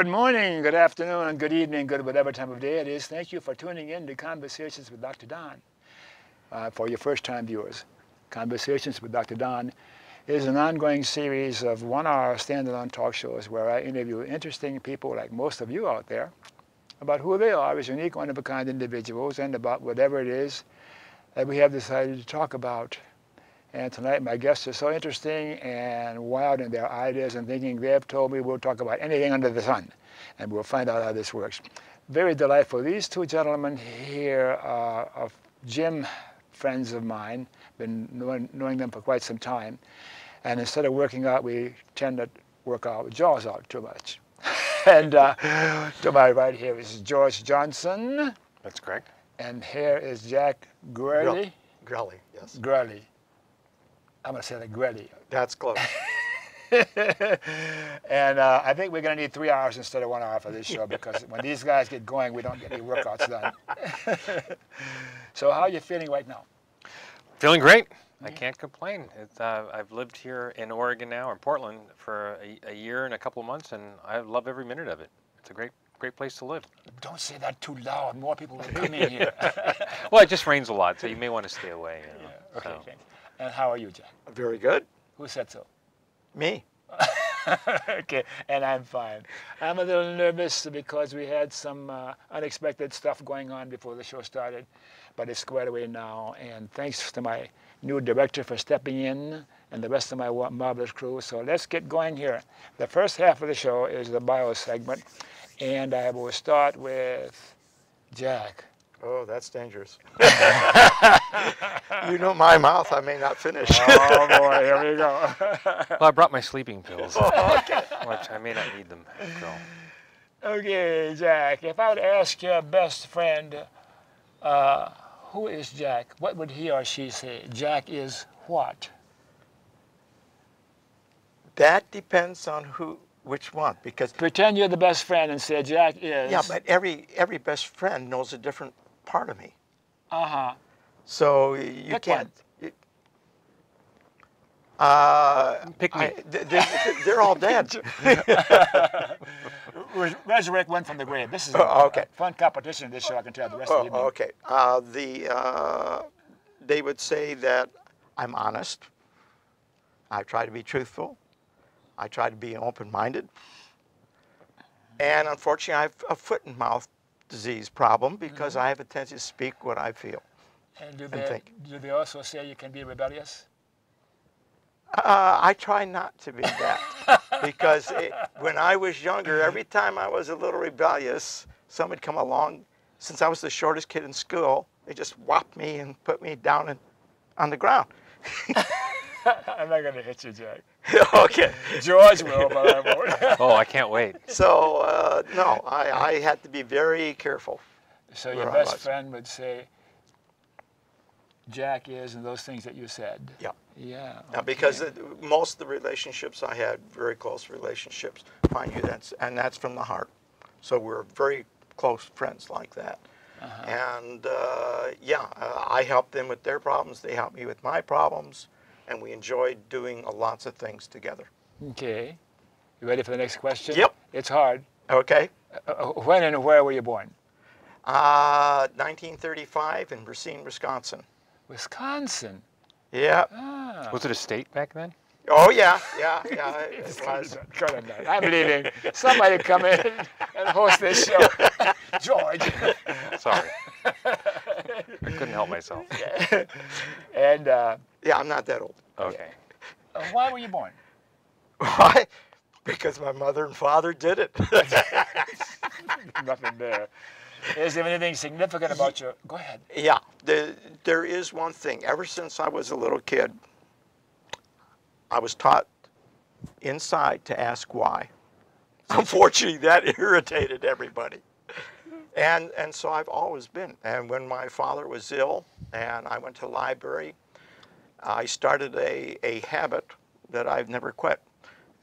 Good morning, good afternoon, good evening, good whatever time of day it is. Thank you for tuning in to Conversations with Dr. Don. For your first-time viewers, Conversations with Dr. Don is an ongoing series of one-hour standalone talk shows where I interview interesting people like most of you out there about who they are as unique, one-of-a-kind individuals and about whatever it is that we have decided to talk about. And tonight my guests are so interesting and wild in their ideas and thinking. They've told me we'll talk about anything under the sun, and we'll find out how this works. Very delightful. These two gentlemen here are gym friends of mine, been knowing them for quite some time. And instead of working out, we tend to work our jaws out too much. And to my right here is George Johnson. That's correct. And here is Jack Grelly. Grelly, yes. Grelly. I'm going to say that Grelly. That's close. And I think we're going to need 3 hours instead of 1 hour for this show because when these guys get going, we don't get any workouts done. So how are you feeling right now? Feeling great. I can't complain. I've lived here in Oregon now, or Portland, for a year and a couple of months, and I love every minute of it. It's a great place to live. Don't say that too loud. More people will come in here. Well, it just rains a lot, so you may want to stay away. You know, Yeah. Okay, so. thanks. And how are you, Jack? Very good. Who said so? Me. Okay, and I'm fine. I'm a little nervous because we had some unexpected stuff going on before the show started, but it's squared away now. And thanks to my new director for stepping in and the rest of my marvelous crew. So let's get going here. The first half of the show is the bio segment, and I will start with Jack. Oh, that's dangerous. You know my mouth, I may not finish. Oh boy, here we go. Well, I brought my sleeping pills, Oh, okay. which I may not need them after all. Okay, Jack, if I would ask your best friend, who is Jack, what would he or she say? Jack is what? That depends on which one, because Pretend you're the best friend and say Jack is. yeah, but every best friend knows a different part of me. Uh-huh. So you Pick can't. Pick me. They're all dead. Resurrect one from the grave. This is okay. a fun competition, this show, I can tell the rest of the evening. Okay. They would say that I'm honest. I try to be truthful. I try to be open-minded. And unfortunately, I have a foot and mouth disease problem because I have a tendency to speak what I feel. And think. do they also say you can be rebellious? I try not to be that because when I was younger, every time I was a little rebellious, someone would come along. Since I was the shortest kid in school, they just whopped me and put me down on the ground. I'm not going to hit you, Jack. Okay. George will, but I won't. Oh, I can't wait. So, no, I had to be very careful. So your where I best was. friend would say Jack is and those things that you said. Yeah. Yeah. Now, because okay. most of the relationships I had, very close relationships, mind you, that's from the heart. So we're very close friends like that. And I help them with their problems. They help me with my problems. And we enjoyed doing lots of things together. Okay. You ready for the next question? Yep. It's hard. Okay. When and where were you born? 1935 in Racine, Wisconsin. Wisconsin. Yeah. Ah. Was it a state back then? Oh, yeah. It was. I'm leaving. Somebody come in and host this show. George. Sorry. I couldn't help myself. And Yeah, I'm not that old. Okay. why were you born? Why? Because my mother and father did it. Nothing there. Is there anything significant about your... Go ahead. Yeah, there is one thing. Ever since I was a little kid, I was taught inside to ask why. Unfortunately, that irritated everybody. And so I've always been. And when my father was ill and I went to the library, I started a habit that I've never quit.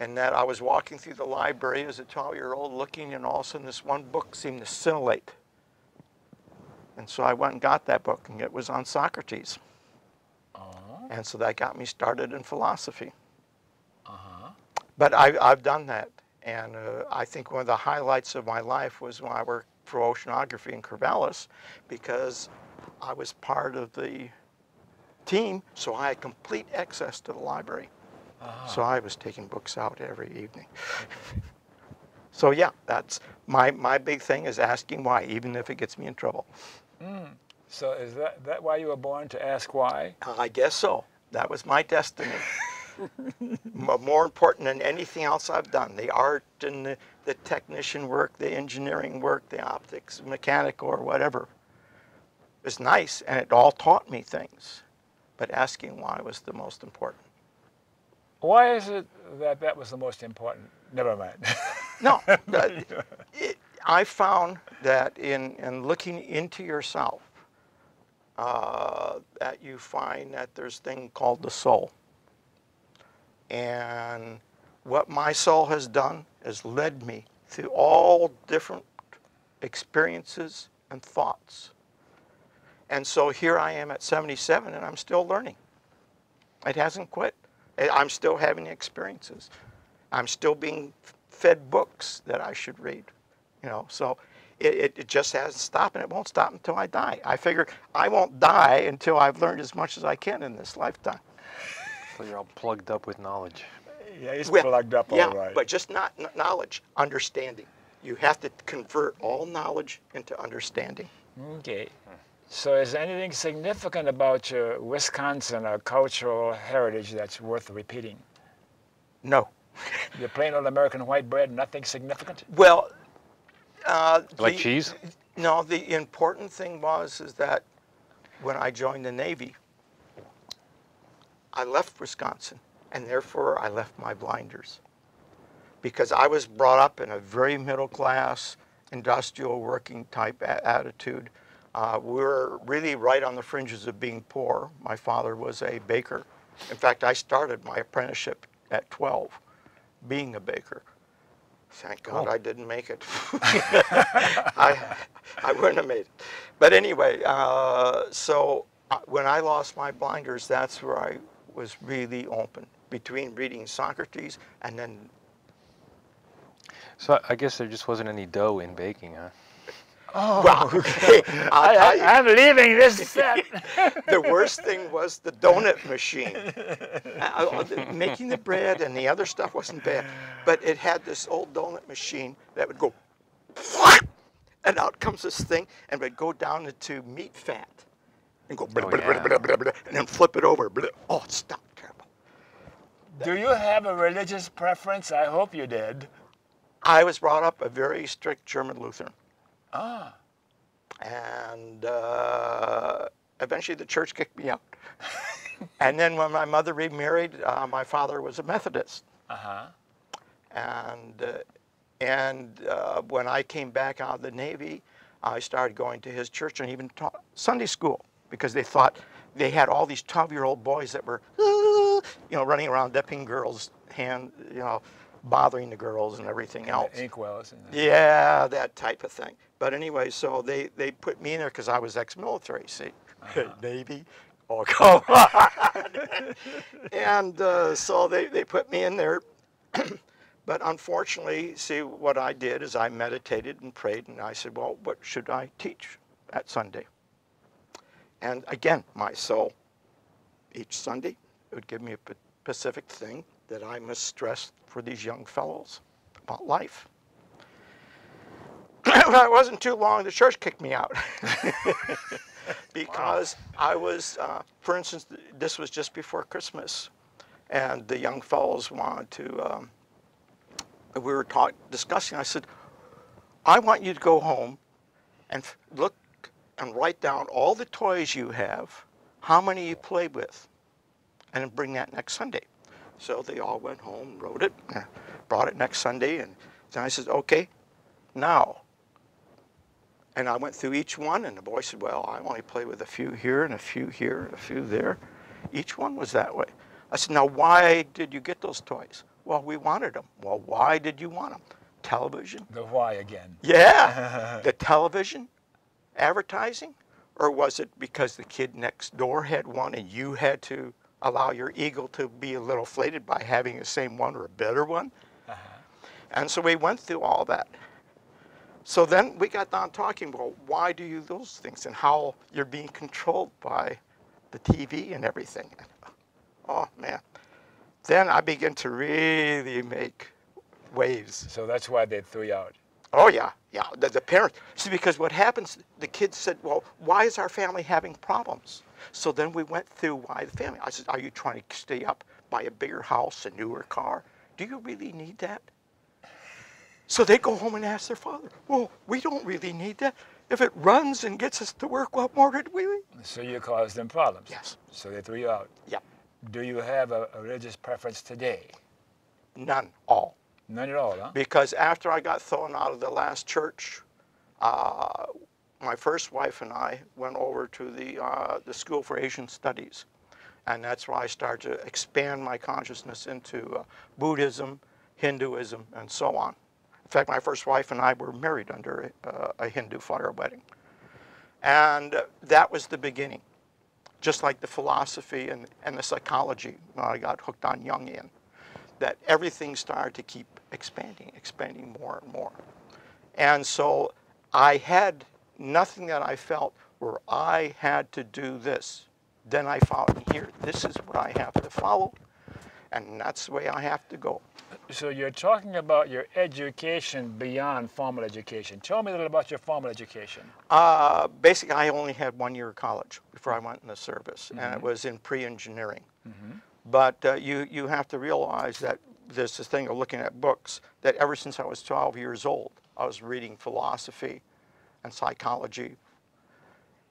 And that I was walking through the library as a 12-year-old looking, and all of a sudden this one book seemed to scintillate. And so I went and got that book, and it was on Socrates. And so that got me started in philosophy. But I've done that. And I think one of the highlights of my life was when I worked for oceanography in Corvallis, because I was part of the team, so I had complete access to the library. So I was taking books out every evening. So yeah, that's my big thing, is asking why, even if it gets me in trouble. So is that why you were born, to ask why? I guess so. That was my destiny. More important than anything else I've done. The art and the technician work, the engineering work, the optics, mechanical or whatever. It was nice, and it all taught me things. But asking why was the most important. Why is it that that was the most important? Never mind. No, I found that in looking into yourself, that you find that there's a thing called the soul. And what my soul has done has led me through all different experiences and thoughts. And so here I am at 77, and I'm still learning. It hasn't quit. I'm still having experiences. I'm still being fed books that I should read. You know, so it just hasn't stopped, and it won't stop until I die. I figure I won't die until I've learned as much as I can in this lifetime. So you're all plugged up with knowledge. Yeah, he's plugged up all right. But just not knowledge, understanding. You have to convert all knowledge into understanding. Okay. So is there anything significant about your Wisconsin cultural heritage that's worth repeating? No. Your plain old American white bread, nothing significant? Well, Like cheese? No, the important thing is that when I joined the Navy, I left Wisconsin, and therefore I left my blinders. Because I was brought up in a very middle class, industrial working type attitude. We were really right on the fringes of being poor. My father was a baker. In fact, I started my apprenticeship at 12, being a baker. Thank God I didn't make it. I wouldn't have made it. But anyway, so when I lost my blinders, that's where I was really open, between reading Socrates and then... So I guess there just wasn't any dough in baking, huh? Oh, Well, okay. I'm leaving this set. The worst thing was the donut machine. Making the bread and the other stuff wasn't bad, but it had this old donut machine that would go, and out comes this thing, and would go down into meat fat, and go, and then flip it over. Oh, it stopped terrible. Do you have a religious preference? I hope you did. I was brought up a very strict German Lutheran. Ah. And eventually the church kicked me out. And then when my mother remarried, my father was a Methodist. Uh-huh. And when I came back out of the Navy, I started going to his church and even taught Sunday school, because they thought they had all these 12-year-old boys that were, running around dipping girls' hand, bothering the girls and everything else. Inkwells. Yeah, that type of thing. But anyway, so they put me in there because I was ex-military, see. Navy? Oh, come on. And so they put me in there. But unfortunately, see, what I did is I meditated and prayed, and I said, well, what should I teach that Sunday? And again, my soul, each Sunday, it would give me a specific thing that I must stress for these young fellows about life. Well, it wasn't too long, the church kicked me out. Because I was, for instance, this was just before Christmas, and the young fellows wanted to, we were discussing, I said, I want you to go home and look and write down all the toys you have, how many you played with, and then bring that next Sunday. So they all went home, wrote it, brought it next Sunday, and then I said, okay, now. And I went through each one, and the boy said, well, I only played with a few here, and a few here, and a few there. Each one was that way. I said, now why did you get those toys? Well, we wanted them. Well, why did you want them? Television? The why again. Yeah, the television, advertising, or was it because the kid next door had one and you had to allow your ego to be a little inflated by having the same one or a better one? And so we went through all that. So then we got down talking about why do you do those things and how you're being controlled by the TV and everything. Oh, man. Then I began to really make waves. So that's why they threw you out. Oh, yeah, yeah. The parents. See, because what happens, the kids said, well, why is our family having problems? So then we went through why the family. I said, are you trying to stay up, buy a bigger house, a newer car? Do you really need that? So they go home and ask their father, well, we don't really need that. If it runs and gets us to work, what more did we need? So you caused them problems. Yes. So they threw you out. Yeah. Do you have a religious preference today? None, all. None at all, huh? Because after I got thrown out of the last church, my first wife and I went over to the School for Asian Studies. And that's where I started to expand my consciousness into Buddhism, Hinduism, and so on. In fact, my first wife and I were married under a Hindu fire wedding. And that was the beginning. Just like the philosophy and the psychology, when I got hooked on Jungian, that everything started to keep expanding more and more. And so I had nothing that I felt where I had to do this. Then I found here, this is what I have to follow, and that's the way I have to go. So you're talking about your education beyond formal education. Tell me a little about your formal education. Basically, I only had 1 year of college before I went in the service, and it was in pre-engineering. But you have to realize that there's this thing of looking at books, that ever since I was 12 years old, I was reading philosophy and psychology.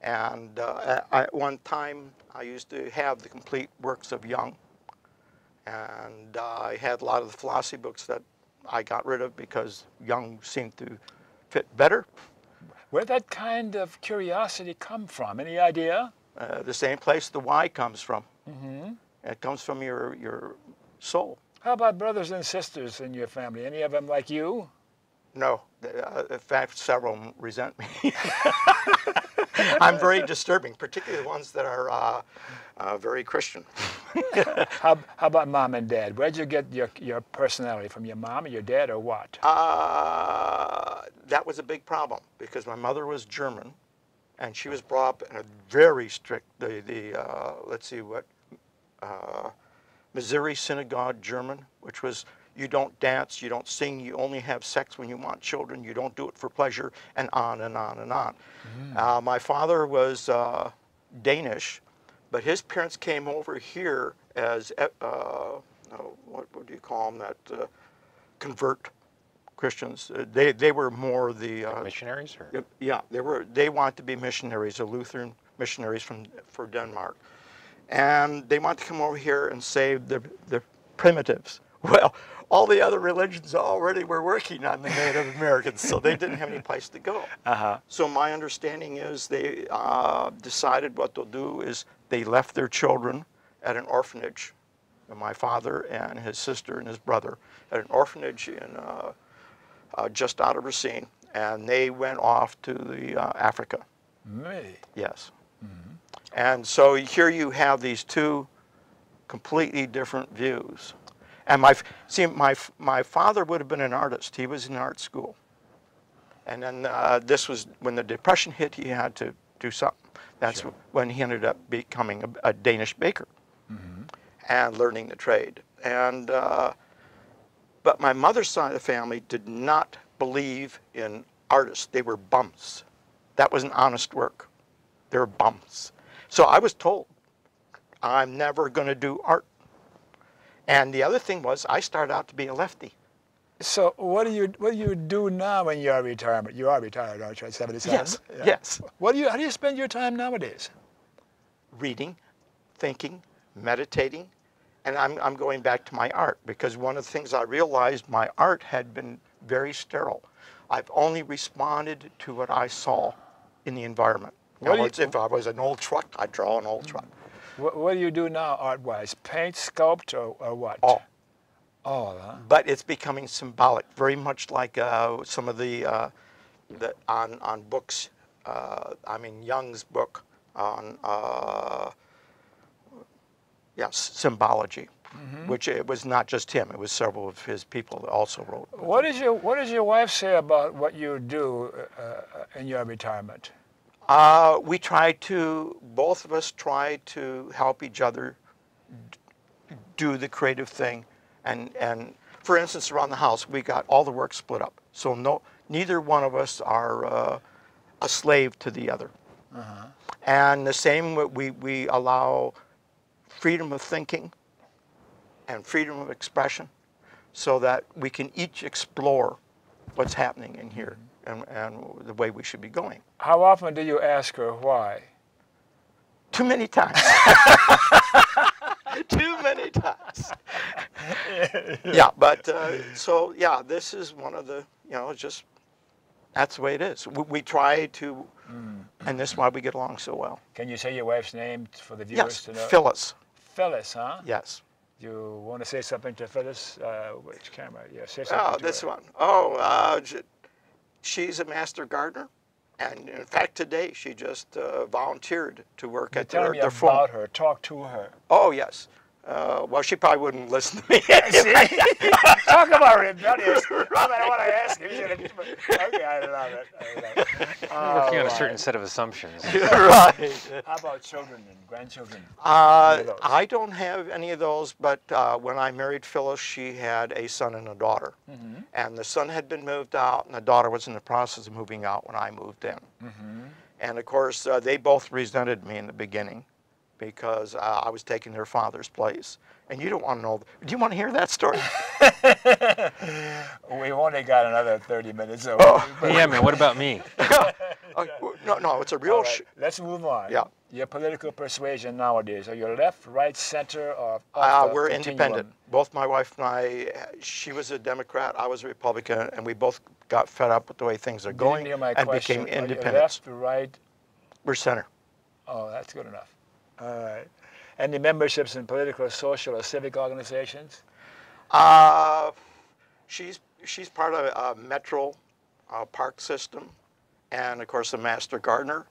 And at one time, I used to have the complete works of Jung. And I had a lot of the philosophy books that I got rid of because Jung seemed to fit better. Where did that kind of curiosity come from? Any idea? The same place the why comes from. It comes from your soul. How about brothers and sisters in your family? Any of them like you? No. In fact, several of them resent me. I'm very disturbing, particularly the ones that are very Christian. How about mom and dad? Where'd you get your personality from? Your mom or your dad or what? That was a big problem because my mother was German, and she was brought up in a very strict, let's see what, Missouri Synagogue German, which was you don't dance, you don't sing, you only have sex when you want children, you don't do it for pleasure, and on and on and on. My father was Danish, but his parents came over here as, what do you call them, that convert Christians. They were more the... missionaries? Or? Yeah, they wanted to be missionaries, Lutheran missionaries for Denmark. And they wanted to come over here and save the primitives. Well, all the other religions already were working on the Native Americans, so they didn't have any place to go. So my understanding is they decided what they'll do is they left their children at an orphanage, my father and his sister and his brother, at an orphanage in just out of Racine, and they went off to Africa. Really? Yes. And so here you have these two completely different views. And my father would have been an artist. He was in art school. And then this was when the Depression hit, he had to do something. That's when he ended up becoming a Danish baker and learning the trade. And but my mother's side of the family did not believe in artists. They were bums. That wasn't honest work. They were bums. So I was told, I'm never going to do art. And the other thing was, I started out to be a lefty. So what do you do now in your retirement? You are retired, aren't you, at 77? Yes, yes. How do you spend your time nowadays? Reading, thinking, meditating, and I'm going back to my art, because one of the things I realized, my art had been very sterile. I've only responded to what I saw in the environment. If I was an old truck, I'd draw an old truck. What do you do now, art-wise? Paint, sculpt, or what? All. All, huh? But it's becoming symbolic, very much like some of the on books. I mean, Jung's book on symbology, which it was not just him. It was several of his people that also wrote. What does your wife say about what you do in your retirement? We try to, both of us try to help each other do the creative thing. And for instance, around the house, we got all the work split up. So neither one of us are a slave to the other. And the same, we allow freedom of thinking and freedom of expression so that we can each explore what's happening in here and the way we should be going. How often do you ask her why? Too many times. Too many times. Yeah, but so yeah, this is one of the, just that's the way it is. We try to, and this is why we get along so well. Can you say your wife's name for the viewers Yes, to know? Phyllis. Phyllis, huh? Yes. You want to say something to Phyllis? Which camera? Yeah, say something Oh, to this her. one. Oh, she's a master gardener. And in fact, today she just volunteered to work at Tell me their about farm. her. Talk to her. Oh, yes. Well, she probably wouldn't listen to me. Talk about her rebellious. No matter what I ask you. Okay, I love it. We're working on a certain set of assumptions. Right. How about children and grandchildren? I don't have any of those, but when I married Phyllis, she had a son and a daughter. And the son had been moved out, and the daughter was in the process of moving out when I moved in. And of course, they both resented me in the beginning because I was taking their father's place. And you don't want to know. Do you want to hear that story? We've only got another 30 minutes. So Yeah, man, what about me? No, it's a real... right, let's move on. Yeah. Your political persuasion nowadays, are you left, right, center, or we're independent. Both my wife and I, she was a Democrat, I was a Republican, and we both got fed up with the way things are going and became independent. Are you left, right? We're center. Oh, that's good enough. All right. Any memberships in political, social, or civic organizations? She's part of a Metro park system, and of course a master gardener.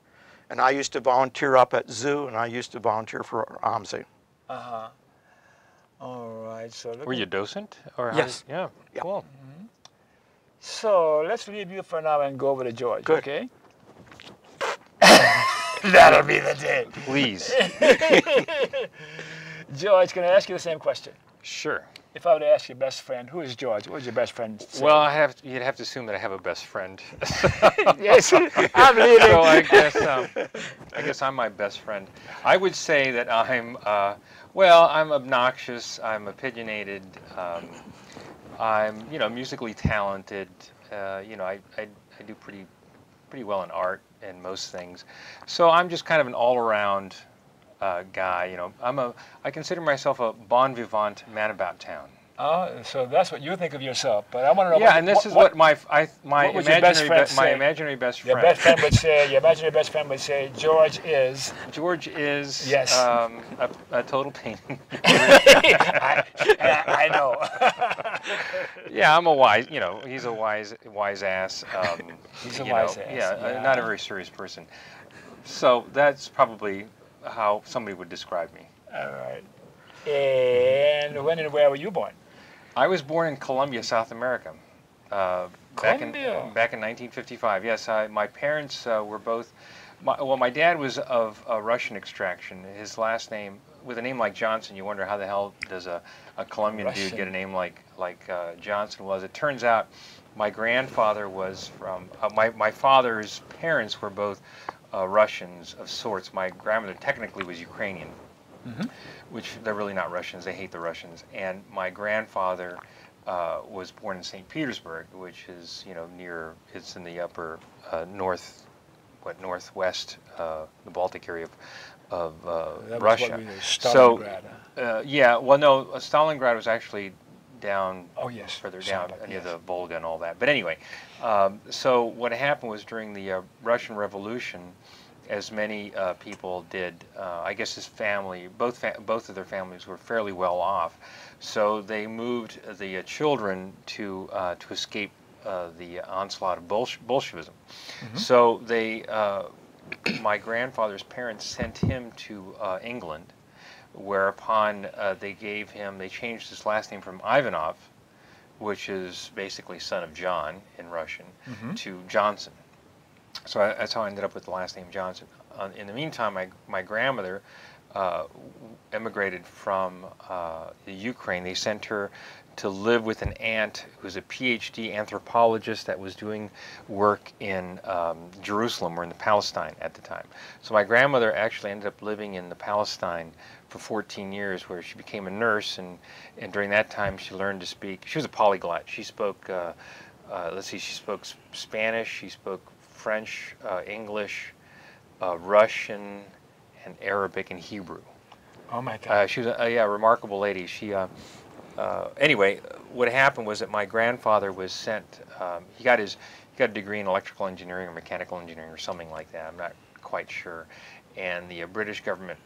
And I used to volunteer up at zoo, and I used to volunteer for AMSI. All right. So Were you a docent? Or how Yes. Yeah. Yeah. Cool. So let's leave you for now and go over to George. Good. Okay. That'll be the day. Please. George, can I ask you the same question? Sure. If I were to ask your best friend, who is George? What would your best friend say? Well, you'd have to assume that I have a best friend. Yes, I'm leaving. So I guess I'm my best friend. I would say that I'm obnoxious. I'm opinionated. I'm musically talented. I do pretty well in art and most things. So I'm just kind of an all-around guy. I consider myself a bon vivant man about town. So that's what you think of yourself, but I want to know. Yeah, and this is what my would your best friend say? imaginary best Your friend. best friend would say. Your imaginary best friend would say, George is. George is Yes. A total pain. I know. Yeah, I'm a wise. He's a wise ass. He's a wise ass. Yeah, not a very serious person. So that's probably how somebody would describe me. All right. And when and where were you born? I was born in Colombia, South America, back in 1955. Yes, my parents were both. My dad was of Russian extraction. His last name, with a name like Johnson, you wonder how the hell does a Colombian dude get a name like Johnson was. It turns out my grandfather was from. My father's parents were both Russians of sorts. My grandmother technically was Ukrainian. Which they're really not Russians. They hate the Russians. And my grandfather was born in St. Petersburg, which is near. It's in the upper northwest, the Baltic area of Russia. Stalingrad, Stalingrad was actually down. Oh yes. Further down near the Volga and all that. But anyway, so what happened was during the Russian Revolution. As many people did, I guess his family, both of their families were fairly well off, so they moved the children to escape the onslaught of Bolshevism. So my grandfather's parents sent him to England, whereupon they changed his last name from Ivanov, which is basically son of John in Russian, to Johnson. So that's how I ended up with the last name Johnson. In the meantime, my grandmother emigrated from the Ukraine. They sent her to live with an aunt who was a PhD anthropologist that was doing work in Jerusalem or in the Palestine at the time. So my grandmother actually ended up living in the Palestine for 14 years, where she became a nurse, and during that time she learned to speak. She was a polyglot. She spoke, she spoke Spanish, she spoke French, English, Russian, and Arabic and Hebrew. Oh my God. She was a remarkable lady. She anyway, what happened was that my grandfather was sent. He got a degree in electrical engineering or mechanical engineering or something like that. I'm not quite sure. And the British government,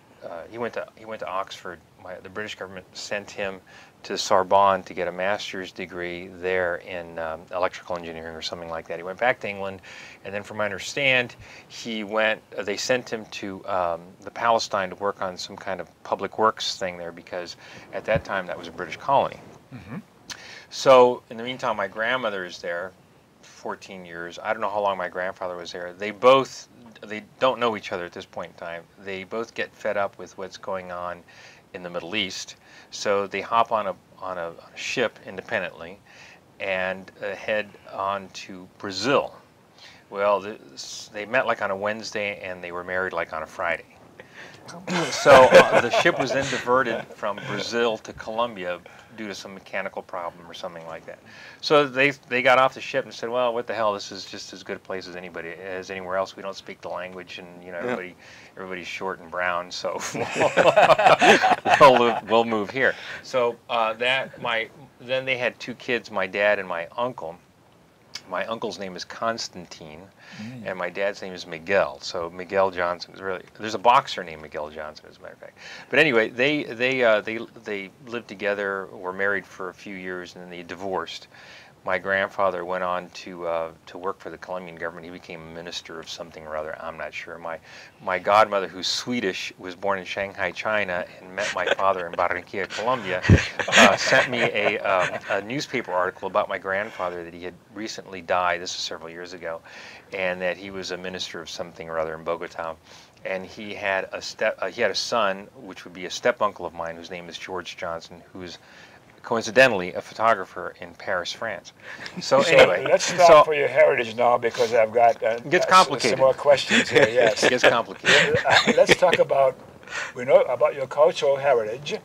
he went to Oxford. The British government sent him to Sorbonne to get a master's degree there in electrical engineering or something like that. He went back to England, and then from what I understand, they sent him to the Palestine to work on some kind of public works thing there, because at that time that was a British colony. So in the meantime, my grandmother is there 14 years. I don't know how long my grandfather was there. They don't know each other at this point in time. They both get fed up with what's going on in the Middle East, so they hop on a ship independently and head on to Brazil. Well, they met like on a Wednesday and they were married like on a Friday. So the ship was then diverted from Brazil to Colombia due to some mechanical problem or something like that. So they got off the ship and said, well, what the hell, this is just as good a place as anywhere else. We don't speak the language, and everybody's short and brown, so we'll move here. So then they had two kids, my dad and my uncle. My uncle's name is Constantine, and my dad's name is Miguel. So Miguel Johnson is there's a boxer named Miguel Johnson, as a matter of fact. But anyway, they lived together, were married for a few years, and then they divorced. My grandfather went on to work for the Colombian government. He became a minister of something or other. I'm not sure. My godmother, who's Swedish, was born in Shanghai, China, and met my father in Barranquilla, Colombia. Sent me a newspaper article about my grandfather, that he had recently died. This was several years ago, and that he was a minister of something or other in Bogota. And he had a son, which would be a step uncle of mine, whose name is George Johnson, who's coincidentally a photographer in Paris, France. So anyway, let's stop for your heritage now, because I've got gets complicated. Some more questions here. Yes, it gets complicated. Let's talk about your cultural heritage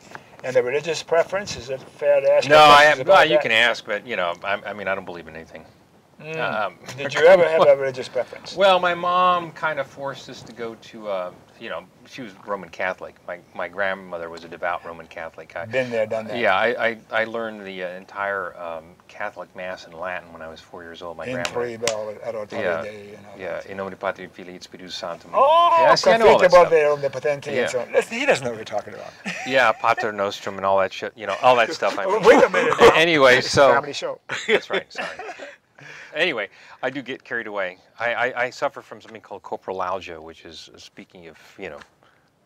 and the religious preference. Is it fair to ask? No, you can ask, but I mean, I don't believe in anything. Did you ever have a religious preference? Well, my mom kind of forced us to go to, she was Roman Catholic. My grandmother was a devout Roman Catholic. Been there, done that. Yeah, I learned the entire Catholic Mass in Latin when I was 4 years old. My grandmother. In nomine Patri Filii et Spiritus Sanctum. Oh, yes, I know all that stuff. And so on. He doesn't know what we're talking about. Yeah, Pater Nostrum and all that shit. All that stuff. Wait a minute. Anyway, so. Comedy show. That's right. Sorry. Anyway, I do get carried away. I suffer from something called coprolalia, which is, speaking of,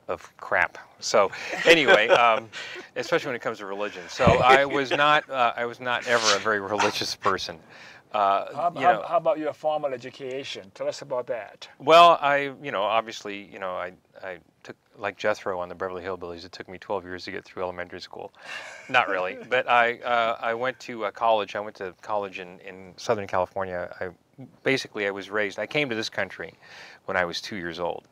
of crap. So anyway, especially when it comes to religion. So I was not ever a very religious person. How about your formal education? Tell us about that. Well, obviously, I took, like Jethro on the Beverly Hillbillies, it took me 12 years to get through elementary school. Not really, but I went to college. I went to college in Southern California. I was raised, I came to this country when I was 2 years old.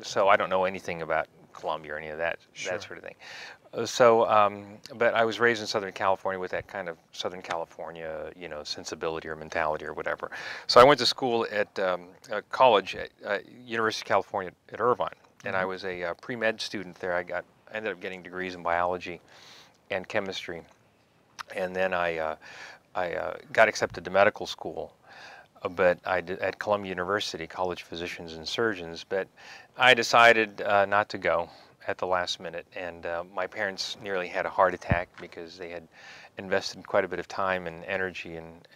So I don't know anything about Colombia or any of that, sure, that sort of thing. But I was raised in Southern California with that kind of Southern California, sensibility or mentality or whatever. So I went to school at college at University of California at Irvine, and I was a pre-med student there. I ended up getting degrees in biology and chemistry, and then I got accepted to medical school. But I did at Columbia University, College of Physicians and Surgeons. But I decided not to go at the last minute, and my parents nearly had a heart attack because they had invested quite a bit of time and energy and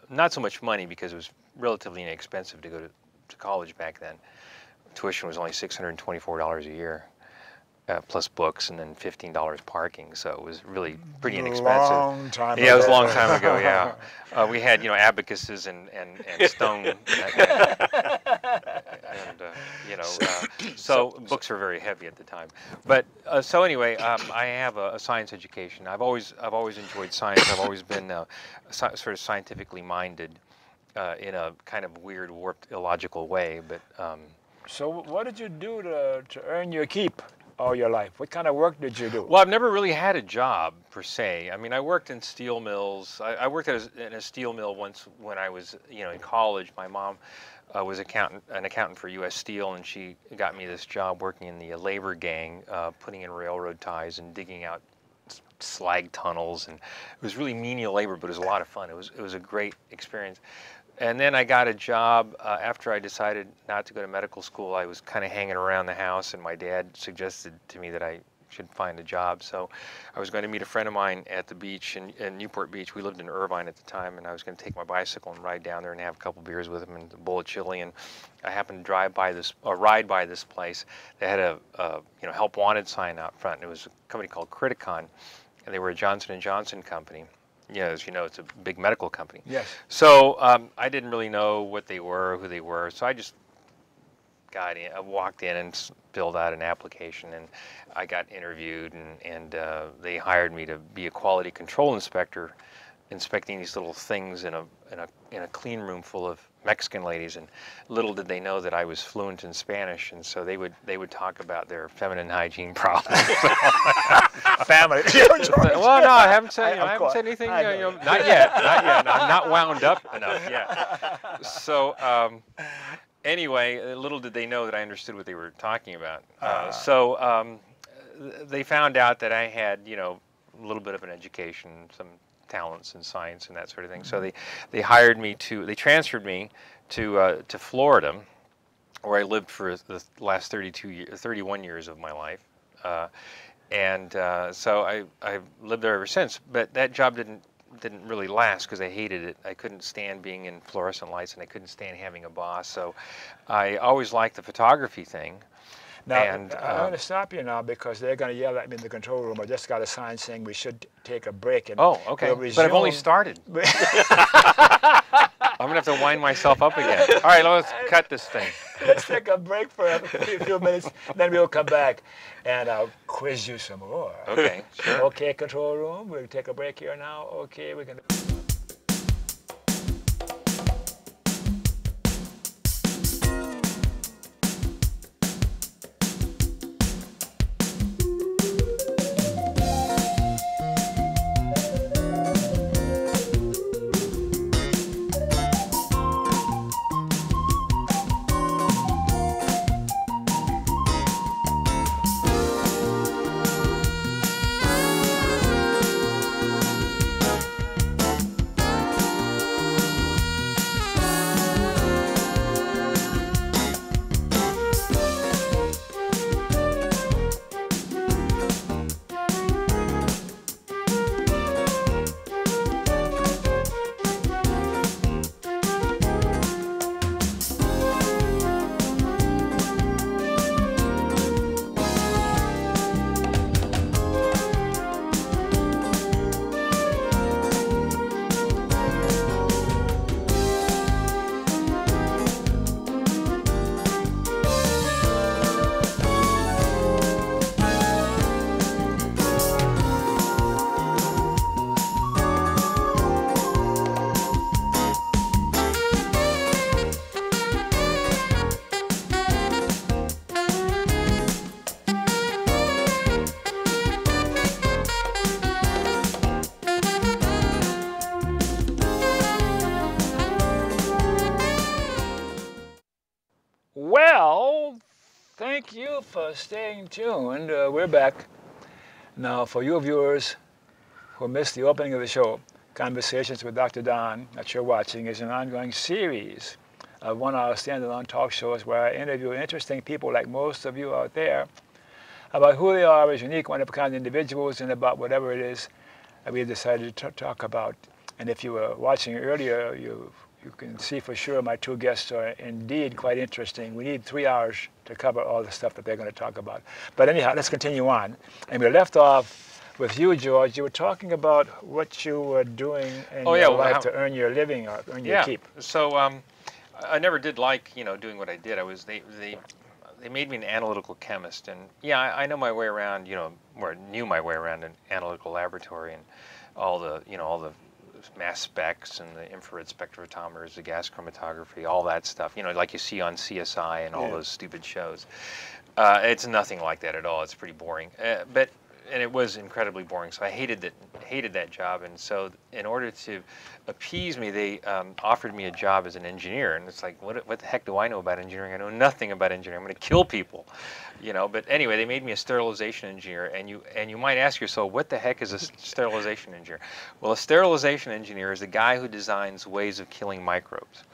not so much money, because it was relatively inexpensive to go to college back then. Tuition was only $624 a year. plus books, and then $15 parking. So it was really pretty inexpensive. Long time ago. Yeah, it was a long time ago. Yeah, we had abacuses and stone, and so books were very heavy at the time. But so anyway, I have a science education. I've always enjoyed science. I've always been sort of scientifically minded in a kind of weird, warped, illogical way. But so what did you do to earn your keep all your life? What kind of work did you do? Well, I've never really had a job per se. I mean, I worked in steel mills. I worked in a steel mill once when I was, in college. My mom was an accountant for U.S. Steel, and she got me this job working in the labor gang, putting in railroad ties and digging out slag tunnels. And it was really menial labor, but it was a lot of fun. It was a great experience. And then I got a job after I decided not to go to medical school. I was kind of hanging around the house, and my dad suggested to me that I should find a job. So I was going to meet a friend of mine at the beach in Newport Beach. We lived in Irvine at the time, and I was going to take my bicycle and ride down there and have a couple beers with him and a bowl of chili. And I happened to ride by this place. They had a help wanted sign out front. It was a company called Criticon, and they were a Johnson & Johnson company. Yeah, as you know, it's a big medical company. Yes. So I didn't really know what they were, who they were. So I just got in. I walked in and filled out an application, and I got interviewed, and they hired me to be a quality control inspector, inspecting these little things in a clean room full of Mexican ladies. And little did they know that I was fluent in Spanish, and so they would talk about their feminine hygiene problems. Family. Well, no, I haven't said anything. Not yet. I'm not wound up enough yet. So anyway, little did they know that I understood what they were talking about. So they found out that I had a little bit of an education, some talents in science and that sort of thing. So they hired me they transferred me to Florida, where I lived for the last 31 years of my life. So I've lived there ever since. But that job didn't really last because I hated it. I couldn't stand being in fluorescent lights, and I couldn't stand having a boss. So I always liked the photography thing. Now, I'm going to stop you now because they're going to yell at me in the control room. I just got a sign saying we should take a break. And oh, okay. But I've only started. I'm going to have to wind myself up again. All right, let's cut this thing. Let's take a break for a few minutes, then we'll come back and I'll quiz you some more. Okay, sure. Okay, control room, we'll take a break here now. Okay, we're going to... Well, thank you for staying tuned. We're back. Now, for you viewers who missed the opening of the show, Conversations with Dr. Don, that you're watching, is an ongoing series of one-hour standalone talk shows where I interview interesting people like most of you out there about who they are as unique, one-of-a-kind individuals and about whatever it is that we've decided to talk about. And if you were watching earlier, you you can see for sure my two guests are indeed quite interesting. We need 3 hours to cover all the stuff that they're going to talk about. But anyhow, let's continue on. And we left off with you, George. You were talking about what you were doing in your life to earn your living or earn your keep. So I never did like, doing what I did. They made me an analytical chemist, and I know my way around, or knew my way around an analytical laboratory and all the mass specs and the infrared spectrophotometers, the gas chromatography, all that stuff, like you see on CSI and all those stupid shows. It's nothing like that at all. It's pretty boring. And it was incredibly boring, so I hated that job. And so in order to appease me, they offered me a job as an engineer. And it's like, what the heck do I know about engineering? I know nothing about engineering. I'm going to kill people, But anyway, they made me a sterilization engineer. And you might ask yourself, what the heck is a sterilization engineer? Well, a sterilization engineer is the guy who designs ways of killing microbes.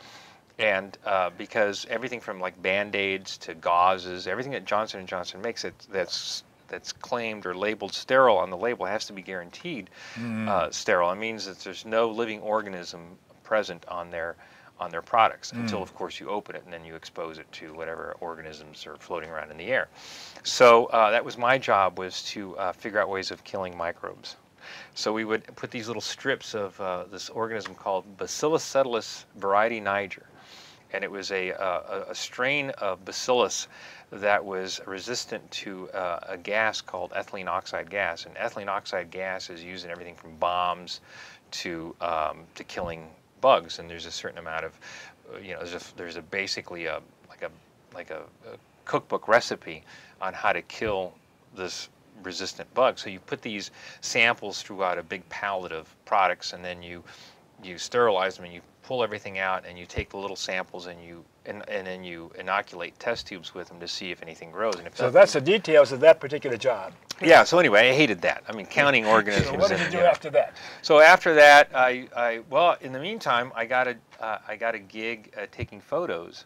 And because everything from like Band-Aids to gauzes, everything that Johnson & Johnson makes that's claimed or labeled sterile on the label has to be guaranteed sterile. It means that there's no living organism present on their products until, of course, you open it and then you expose it to whatever organisms are floating around in the air. So that was my job, was to figure out ways of killing microbes. So we would put these little strips of this organism called Bacillus subtilis variety niger. And it was a strain of bacillus that was resistant to a gas called ethylene oxide gas. And ethylene oxide gas is used in everything from bombs to killing bugs. And there's a certain amount of, there's basically like a cookbook recipe on how to kill this resistant bug. So you put these samples throughout a big pallet of products, and then you sterilize them and you pull everything out, and you take the little samples and then you inoculate test tubes with them to see if anything grows. And if so that's the details of that particular job. Yeah. So anyway, I hated that. I mean, counting organisms. So what did you do after that? So after that, well, in the meantime, I got a gig taking photos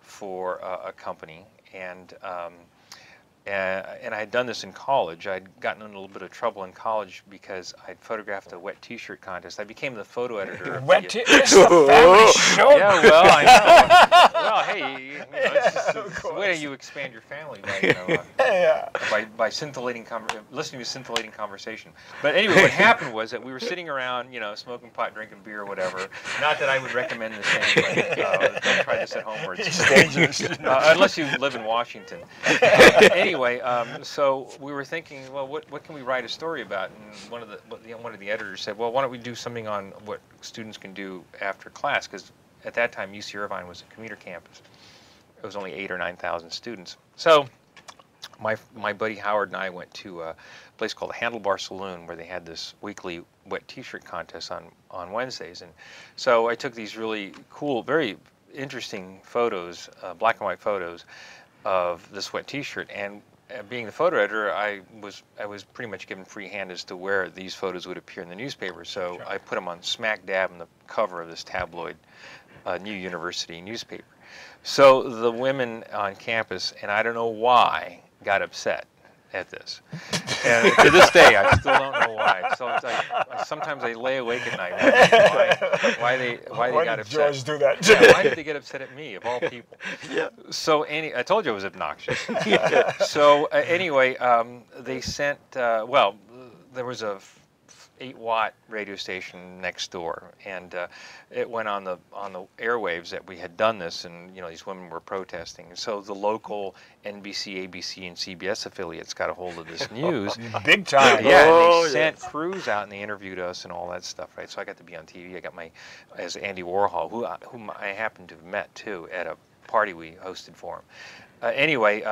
for a company, and I had done this in college. I'd gotten in a little bit of trouble in college because I'd photographed a wet T-shirt contest. I became the photo editor. Wet T-shirt? It's the family show. Yeah, well, I know. Well, hey, it's the way you expand your family by listening to scintillating conversation. But anyway, what happened was that we were sitting around, smoking pot, drinking beer, or whatever. Not that I would recommend this anyway. Don't try this at home, or it's dangerous. Unless you live in Washington. Anyway, so we were thinking, well, what can we write a story about? And one of the editors said, well, why don't we do something on what students can do after class? Because at that time, UC Irvine was a commuter campus. It was only 8,000 or 9,000 students. So my buddy Howard and I went to a place called the Handlebar Saloon, where they had this weekly wet T-shirt contest on Wednesdays. And so I took these really cool, very interesting photos, black and white photos of this wet T-shirt. And being the photo editor, I was pretty much given free hand as to where these photos would appear in the newspaper. So I put them on smack dab on the cover of this tabloid New University newspaper. So the women on campus, and I don't know why, got upset at this. And to this day, I still don't know why. So it's like, sometimes I lay awake at night wondering why they got upset. Why did George do that? Yeah, why did they get upset at me, of all people? Yeah. So I told you I was obnoxious. So anyway, they sent, well, there was a 8-watt radio station next door, and it went on the airwaves that we had done this, and these women were protesting. So the local NBC, ABC, and CBS affiliates got a hold of this news. Big time. Yeah, and they sent crews out and they interviewed us and all that stuff, right? So I got to be on TV. I got as Andy Warhol, whom I happened to have met too at a party we hosted for him. Anyway.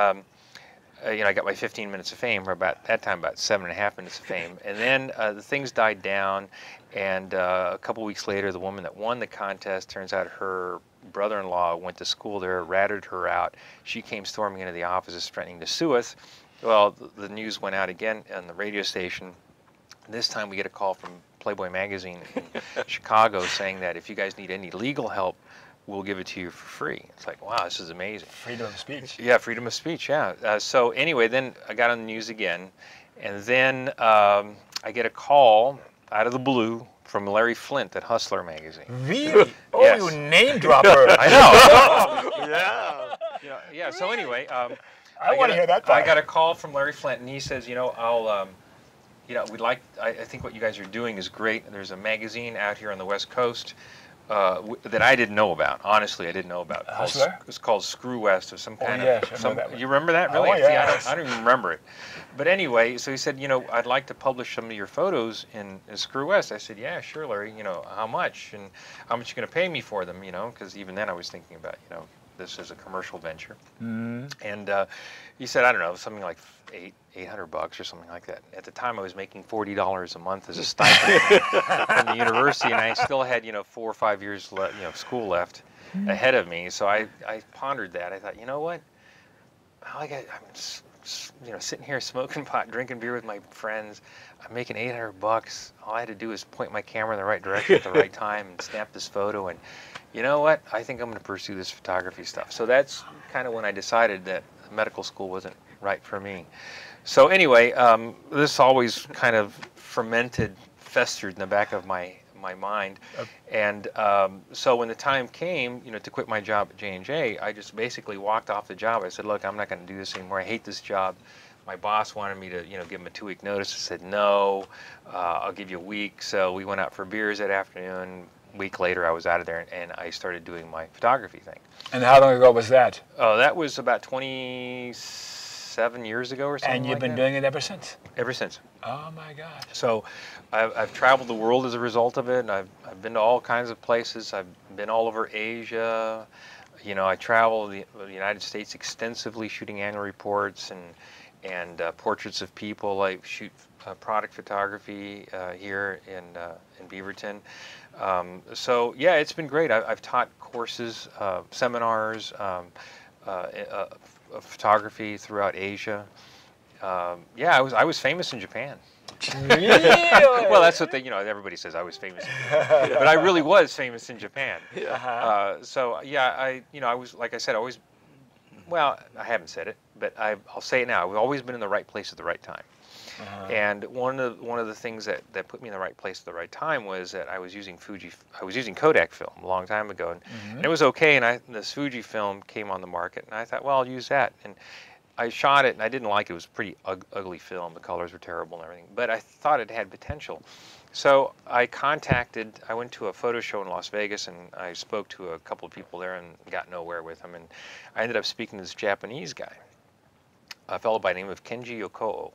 I got my 15 minutes of fame, or about that time, about 7.5 minutes of fame. And then the things died down, and a couple weeks later, the woman that won the contest, turns out her brother-in-law went to school there, ratted her out. She came storming into the offices threatening to sue us. Well, the news went out again on the radio station. This time we get a call from Playboy magazine in Chicago saying that if you guys need any legal help, we'll give it to you for free. It's like, wow, this is amazing. Freedom of speech. Yeah, freedom of speech, yeah. So anyway, then I got on the news again, and then I get a call out of the blue from Larry Flint at Hustler magazine. Really? Oh, Yes. you name dropper. I know. Yeah. Yeah. So anyway, I want to hear that part. I got a call from Larry Flint, and he says, I'll, we'd like. I think what you guys are doing is great. There's a magazine out here on the West Coast that I didn't know about. Honestly, I didn't know about. It's called Screw West of some kind of. You remember that? Really? Oh, yeah. I don't even remember it. But anyway, so he said, I'd like to publish some of your photos in Screw West. I said, yeah, sure, Larry. How much, and how much you going to pay me for them? Because even then I was thinking about, this is a commercial venture. Mm-hmm. And he said, I don't know, something like $800 or something like that. At the time, I was making $40 a month as a stipend from the university, and I still had 4 or 5 years school left ahead of me. So I pondered that. I thought, you know what? I'm sitting here smoking pot, drinking beer with my friends. I'm making $800. All I had to do is point my camera in the right direction at the right time and snap this photo. And you know what? I think I'm going to pursue this photography stuff. So that's kind of when I decided that medical school wasn't right for me. So anyway, this always kind of festered in the back of my mind. And so when the time came, to quit my job at J&J, I just basically walked off the job. I said, look, I'm not going to do this anymore. I hate this job. My boss wanted me to, give him a 2-week notice. I said, no, I'll give you a week. So we went out for beers that afternoon. A week later, I was out of there, and I started doing my photography thing. And how long ago was that? Oh, that was about 27 years ago or something. And you've been doing it ever since? Ever since. Oh, my God. So I've traveled the world as a result of it. I've been to all kinds of places. I've been all over Asia. I travel the United States extensively, shooting annual reports and portraits of people. I shoot product photography here in Beaverton. So yeah, it's been great. I've taught courses, seminars, of photography throughout Asia. Yeah, I was famous in Japan. Really? Well, that's what everybody says I was famous in Japan. But I really was famous in Japan. So yeah, I was, like I said, always. Well, I haven't said it, but I'll say it now. I've always been in the right place at the right time. And one of the things that put me in the right place at the right time was that I was using Kodak film a long time ago, and it was okay. And this Fuji film came on the market, and I thought, well, I'll use that. And I shot it, and I didn't like it. It was a pretty ugly film. The colors were terrible and everything, but I thought it had potential. So I went to a photo show in Las Vegas, and I spoke to a couple of people there and got nowhere with them. And I ended up speaking to this Japanese guy, a fellow by the name of Kenji Yokoo.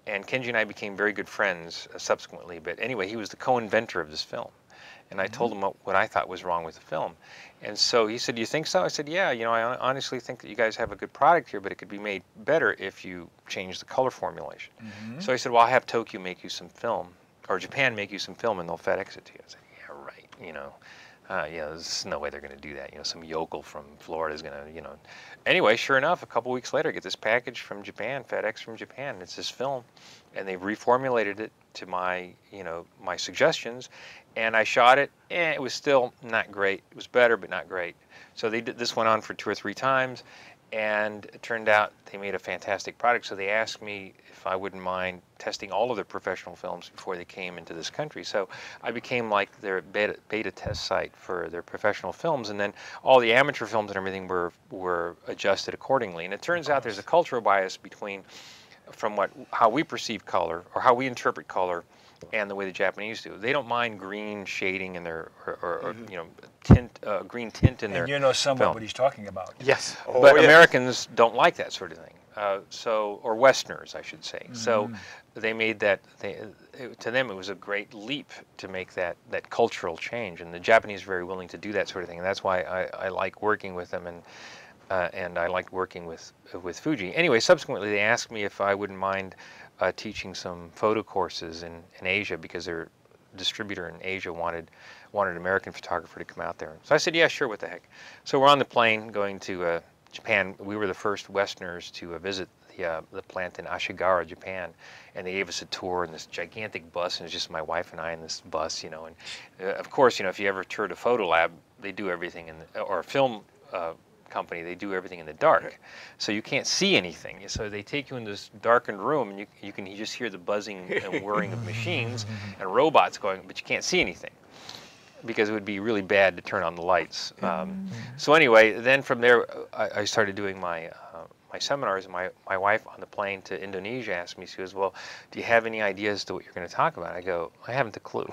And Kenji and I became very good friends subsequently. But anyway, he was the co-inventor of this film. And I told him what I thought was wrong with the film. And so he said, "Do you think so?" I said, "Yeah, I honestly think that you guys have a good product here, but it could be made better if you change the color formulation." So he said, "Well, I'll have Tokyo make you some film, or Japan make you some film, and they'll FedEx it to you." I said, "Yeah, right, there's no way they're going to do that. Some yokel from Florida is going to, Anyway, sure enough, a couple weeks later, I get this package from Japan, FedEx from Japan. It's this film, and they've reformulated it to my suggestions, and I shot it, and it was still not great. It was better, but not great. So this went on for 2 or 3 times, and it turned out they made a fantastic product. So they asked me if I wouldn't mind testing all of their professional films before they came into this country. So I became like their beta test site for their professional films, and then all the amateur films and everything were adjusted accordingly. And it turns out there's a cultural bias from how we perceive color or how we interpret color and the way the Japanese do. They don't mind green shading in their or green tint in their somewhat film. what he's talking about. Yes. But Americans don't like that sort of thing. Or Westerners, I should say. So they made that. To them, it was a great leap to make that cultural change, and the Japanese are very willing to do that sort of thing. And that's why I like working with them, and I liked working with Fuji. Anyway, subsequently, they asked me if I wouldn't mind teaching some photo courses in Asia, because their distributor in Asia wanted an American photographer to come out there. So I said, yeah, sure, what the heck. So we're on the plane going to Japan. We were the first Westerners to visit the plant in Ashigara, Japan, and they gave us a tour in this gigantic bus, and it's just my wife and I in this bus, and of course, if you ever toured a photo lab, they do everything or a film company, they do everything in the dark, so you can't see anything. So they take you in this darkened room, and you just hear the buzzing and whirring of machines and robots going, but you can't see anything because it would be really bad to turn on the lights. So anyway, then from there, I started doing my seminars, and my wife on the plane to Indonesia asked me, she goes, well, do you have any ideas as to what you're going to talk about? I go, I haven't a clue.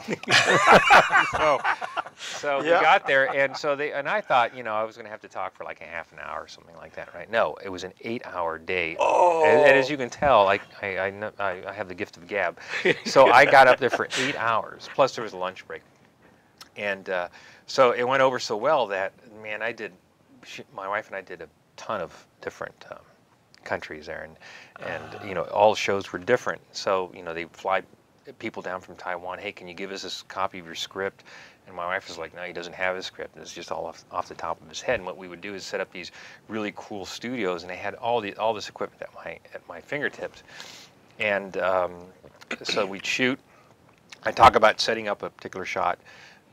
So we got there, and I thought, I was going to have to talk for like a half an hour or something like that, right? No, it was an 8-hour day. Oh. And as you can tell, I have the gift of gab. So I got up there for 8 hours, plus there was a lunch break. And so it went over so well that, man, my wife and I did a ton of different countries there, and all shows were different. So they fly people down from Taiwan. Hey, can you give us a copy of your script? And my wife was like, no, he doesn't have a script. It's just all off the top of his head. And what we would do is set up these really cool studios, and they had all this equipment at my fingertips. And so we'd shoot. I talk about setting up a particular shot.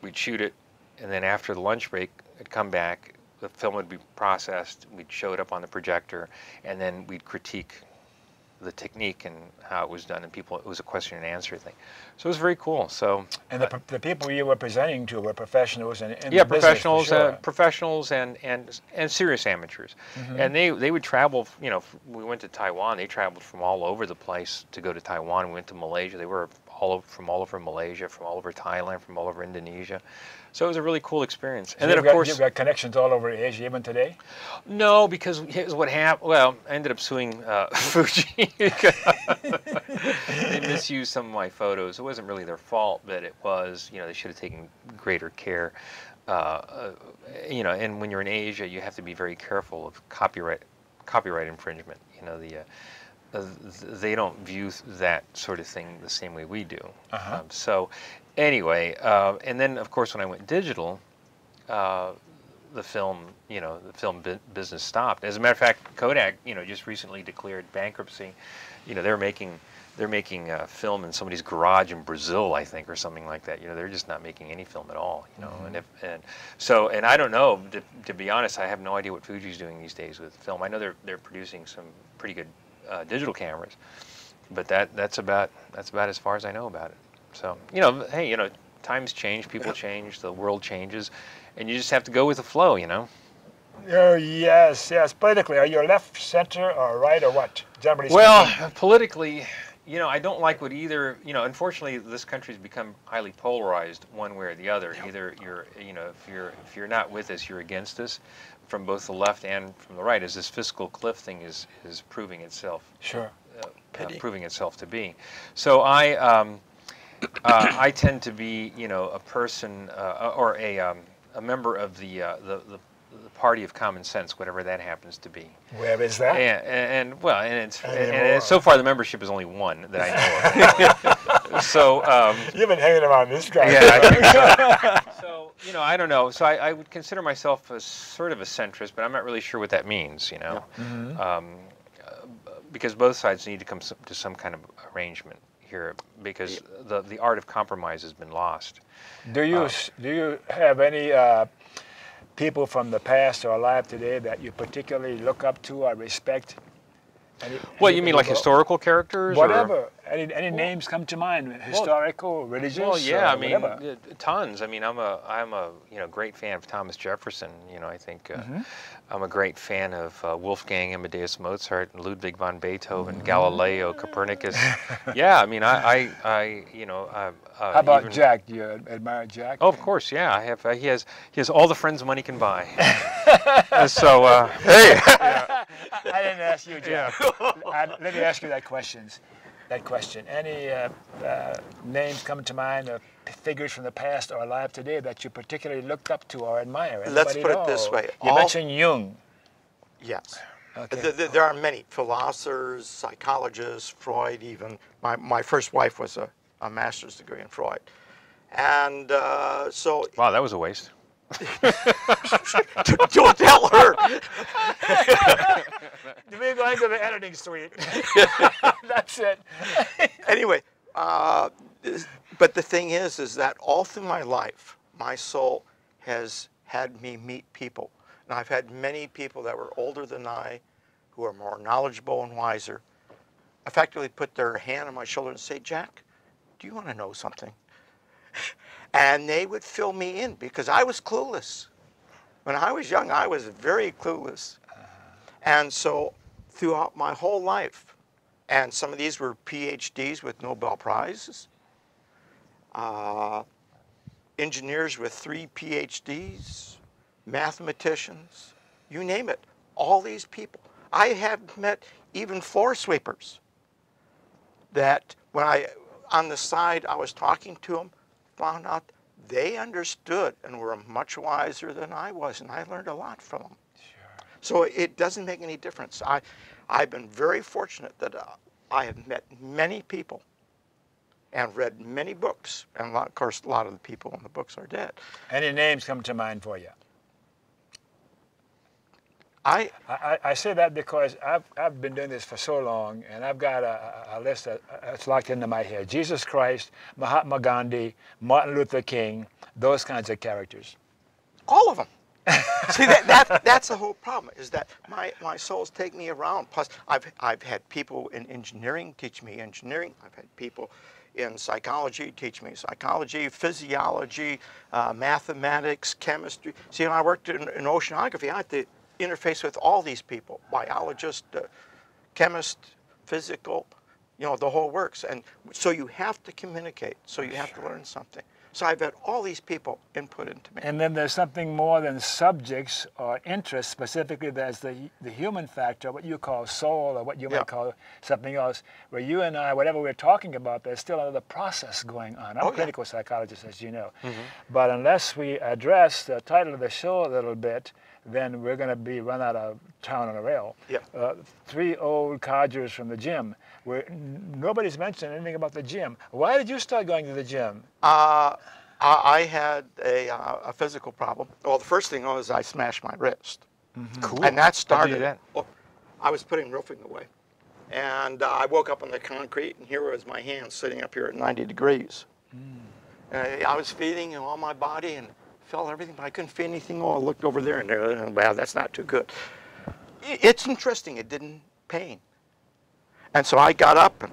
We'd shoot it, and then after the lunch break, I'd come back. The film would be processed. We'd show it up on the projector, and then we'd critique the technique and how it was done. And it was a question and answer thing. So it was very cool. So and the people you were presenting to were professionals and professionals, sure. Professionals and serious amateurs. And they would travel. We went to Taiwan. They traveled from all over the place to go to Taiwan. We went to Malaysia. They were from all over Malaysia, from all over Thailand, from all over Indonesia. So it was a really cool experience. And then, of course, you've got connections all over Asia even today? No, because here's what happened. Well, I ended up suing Fuji. They misused some of my photos. It wasn't really their fault, but it was, they should have taken greater care. And when you're in Asia, you have to be very careful of copyright infringement. They don't view that sort of thing the same way we do. So anyway, and then of course when I went digital, the film business stopped. As a matter of fact, Kodak, just recently declared bankruptcy. They're making film in somebody's garage in Brazil, I think, or something like that. They're just not making any film at all. And I don't know. To be honest, I have no idea what Fuji's doing these days with film. I know they're producing some pretty good digital cameras, but that's about as far as I know about it. So hey, times change, people change, the world changes, and you just have to go with the flow. Oh yes. Politically, are you left, center, or right, or what? Generally speaking? Well, politically, I don't like what either. Unfortunately, this country's become highly polarized, one way or the other. Either if you're not with us, you're against us, from both the left and from the right, as this fiscal cliff thing is proving itself. Sure. Proving itself to be. So I tend to be, a person or a member of the party of common sense, whatever that happens to be. Where is that? And so far the membership is only one that I know of. So you've been hanging around this guy. Yeah, I think so. So I don't know. So I would consider myself as sort of a centrist, but I'm not really sure what that means. Because both sides need to come to some kind of arrangement here, because the art of compromise has been lost. Do you have any people from the past or alive today that you particularly look up to or respect? You mean like historical characters? Whatever. Or? Any names come to mind? Historical, religious? Well, yeah. I mean, whatever. Tons. I mean, I'm a great fan of Thomas Jefferson. I think I'm a great fan of Wolfgang Amadeus Mozart and Ludwig van Beethoven, Galileo, Copernicus. Yeah. I mean, I how about Jack? Do you admire Jack? Oh, of course. Yeah. I have. He has all the friends money can buy. So hey. Yeah. I didn't ask you, Jack. Yeah. Let me ask you that question. Any names coming to mind of figures from the past or alive today that you particularly looked up to or admire? Let's put it this way. You mentioned Jung. Yes. Okay. There are many philosophers, psychologists, Freud even. My first wife was a master's degree in Freud. And so... Wow, that was a waste. Don't tell her. We're going to the editing suite. That's it. Anyway, but the thing is that all through my life, my soul has had me meet people. And I've had many people that were older than I, who are more knowledgeable and wiser, effectively put their hand on my shoulder and say, Jack, do you want to know something? And they would fill me in because I was clueless. When I was young, I was very clueless. And so throughout my whole life, and some of these were PhDs with Nobel Prizes, engineers with 3 PhDs, mathematicians, you name it, all these people. I have met even floor sweepers that when on the side I was talking to them, found out they understood and were much wiser than I was, and I learned a lot from them. Sure. So it doesn't make any difference. I've been very fortunate that I have met many people and read many books, and of course a lot of the people in the books are dead. Any names come to mind for you? I say that because I've been doing this for so long, and I've got a list that's locked into my head. Jesus Christ, Mahatma Gandhi, Martin Luther King, those kinds of characters. All of them. See, that's the whole problem, is that my souls take me around. Plus, I've had people in engineering teach me engineering. I've had people in psychology teach me psychology, physiology, mathematics, chemistry. See, when I worked in oceanography, I had to interface with all these people, biologist, chemist, physical, you know, the whole works. And so you have to communicate, so you have to learn something. So I've had all these people input into me. And then there's something more than subjects or interests, specifically there's the human factor, what you call soul, or what you might call something else, where you and I, whatever we're talking about, there's still another process going on. I'm a clinical psychologist, as you know. But unless we address the title of the show a little bit, then we're going to be run out of town on a rail. Three old codgers from the gym. Nobody's mentioned anything about the gym. Why did you start going to the gym? I had a physical problem. Well, the first thing was I smashed my wrist. Cool. And that started. How did you do that? Well, I was putting roofing away. And I woke up on the concrete, and here was my hand sitting up here at 90 degrees. And I was feeling all my body and felt everything, but I couldn't feel anything. Oh, I looked over there, and well, that's not too good. It's interesting. It didn't pain. And so I got up and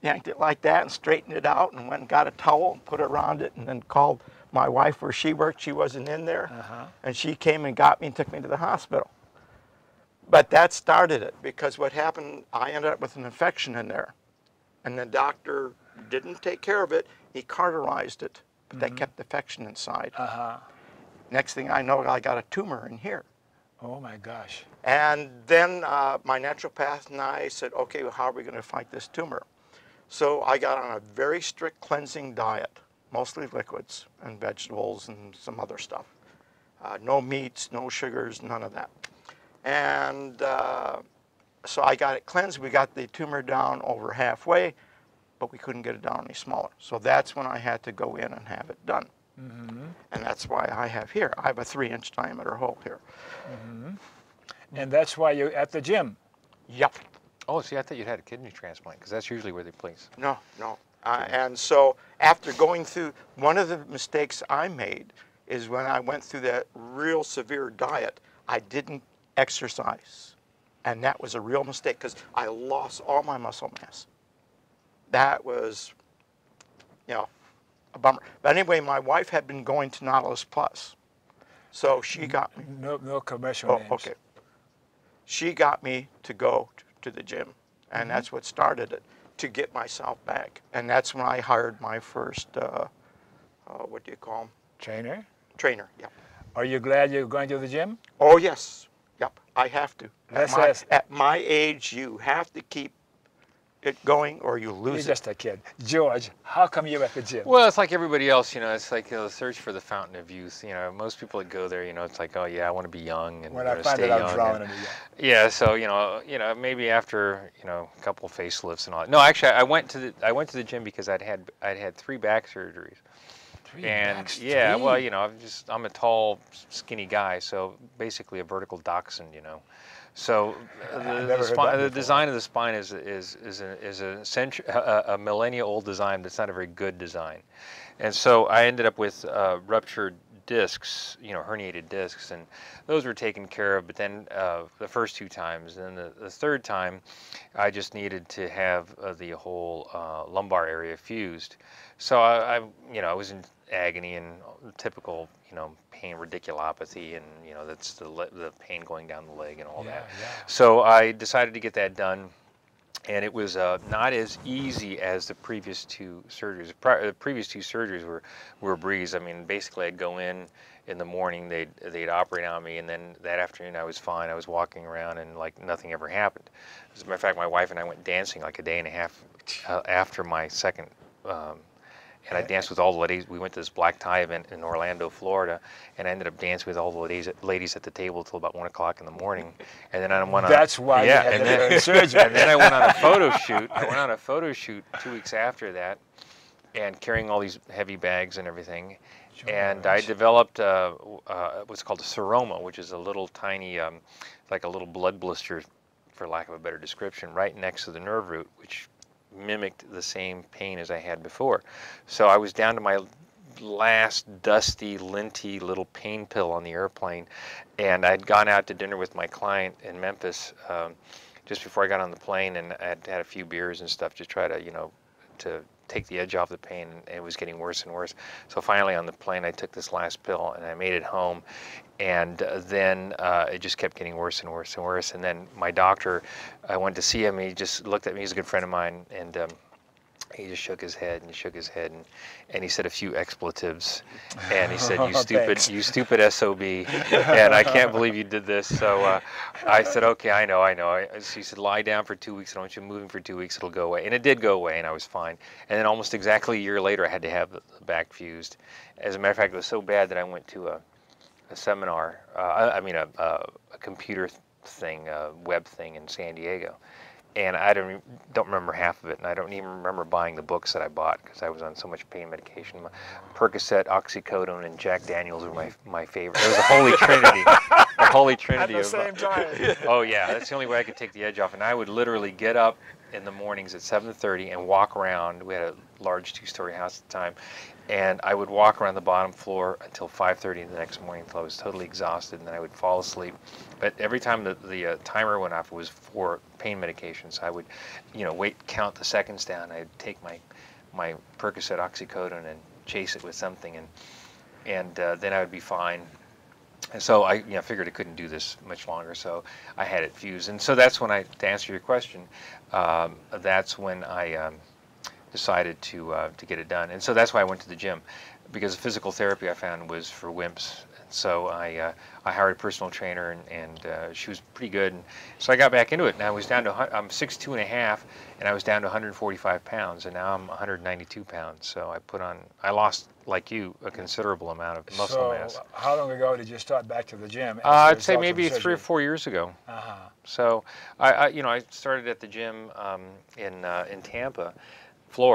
yanked it like that and straightened it out and went and got a towel and put it around it and then called my wife where she worked. She wasn't in there. And she came and got me and took me to the hospital. But that started it, because what happened, I ended up with an infection in there. And the doctor didn't take care of it. He cauterized it, but that kept the infection inside. Next thing I know, I got a tumor in here. Oh my gosh. And then my naturopath and I said, okay, well, how are we going to fight this tumor? So I got on a very strict cleansing diet, mostly liquids and vegetables and some other stuff. No meats, no sugars, none of that. And so I got it cleansed. We got the tumor down over halfway, but we couldn't get it down any smaller. So that's when I had to go in and have it done. And that's why I have here. I have a 3-inch diameter hole here. And that's why you're at the gym. Yep. Oh, see, I thought you had a kidney transplant, because that's usually where they place. No. And so after going through, one of the mistakes I made is when I went through that real severe diet, I didn't exercise. And that was a real mistake, because I lost all my muscle mass. That was, you know, a bummer. But anyway, my wife had been going to Nautilus Plus. So she got me. No commercial names. Okay. She got me to go to the gym. And that's what started it, to get myself back. And that's when I hired my first, what do you call him? Trainer? Trainer, yeah. Are you glad you're going to the gym? Oh, yes. Yep, I have to. Let's At my age, you have to keep it going or you lose You're it. just a kid. George, how come you're at the gym? Well, it's like everybody else, you know, it's like the search for the fountain of youth. You know, most people that go there, you know, it's like, oh yeah, I want to be young and When I find stay that young. I'm drowning in it. Yeah, so you know, maybe after a couple facelifts and all. No, actually, I went to the gym because I'd had 3 back surgeries. Yeah, well, you know, I'm a tall, skinny guy, so basically a vertical dachshund, you know. So the design of the spine is a millennia-old design that's not a very good design, and so I ended up with ruptured discs, herniated discs, and those were taken care of. But then the first 2 times, and then the third time, I just needed to have the whole lumbar area fused. So I was in agony and typical, pain, radiculopathy, and that's the pain going down the leg and all that. Yeah. So I decided to get that done. And it was not as easy as the previous 2 surgeries. The previous 2 surgeries were a breeze. I mean, basically, I'd go in the morning, they'd operate on me, and then that afternoon I was fine. I was walking around, and like nothing ever happened. As a matter of fact, my wife and I went dancing like a day and a half after my second. And I danced with all the ladies. We went to this black tie event in Orlando, Florida, and I ended up dancing with all the ladies at the table till about 1 o'clock in the morning. And then I went on. That's why you had the surgery. And then I went on a photo shoot. I went on a photo shoot 2 weeks after that, and carrying all these heavy bags and everything. Sure, and I developed what's called a seroma, which is a little tiny, like a little blood blister, for lack of a better description, right next to the nerve root, which mimicked the same pain as I had before. So I was down to my last dusty, linty little pain pill on the airplane, and I'd gone out to dinner with my client in Memphis just before I got on the plane, and I'd had a few beers and stuff to try to, to take the edge off the pain, and it was getting worse and worse. So finally on the plane I took this last pill, and I made it home, and then it just kept getting worse and worse and worse. And then my doctor, I went to see him, he just looked at me, he's a good friend of mine, and he just shook his head, and he shook his head, and he said a few expletives, and he said, you stupid SOB, and I can't believe you did this. So I said, okay, I know. He said, lie down for 2 weeks, I don't want you moving for 2 weeks, it'll go away. And it did go away, and I was fine. And then almost exactly a year later, I had to have the back fused. As a matter of fact, it was so bad that I went to a seminar, a computer thing, a web thing in San Diego. And I don't remember half of it, and I don't even remember buying the books that I bought because I was on so much pain medication. Percocet, oxycodone, and Jack Daniels were my favorite. It was a holy trinity. The holy trinity. At the same time. Oh yeah, that's the only way I could take the edge off. And I would literally get up in the mornings at 7:30 and walk around. We had a large 2-story house at the time, and I would walk around the bottom floor until 5:30 the next morning until I was totally exhausted, and then I would fall asleep. But every time the timer went off, it was for pain medications. I would, count the seconds down. I'd take my Percocet, oxycodone, and chase it with something, and then I would be fine. And so I figured I couldn't do this much longer, so I had it fused. And so that's when to answer your question, that's when I decided to get it done. And so that's why I went to the gym, because physical therapy I found was for wimps. And so I hired a personal trainer, and she was pretty good. And so I got back into it, and I was down to, I'm 6'2½", and I was down to 145 pounds, and now I'm 192 pounds. So I lost, like you, a considerable amount of muscle mass. So how long ago did you start back to the gym? I'd say maybe 3 or 4 years ago. So I started at the gym in Tampa, Florida.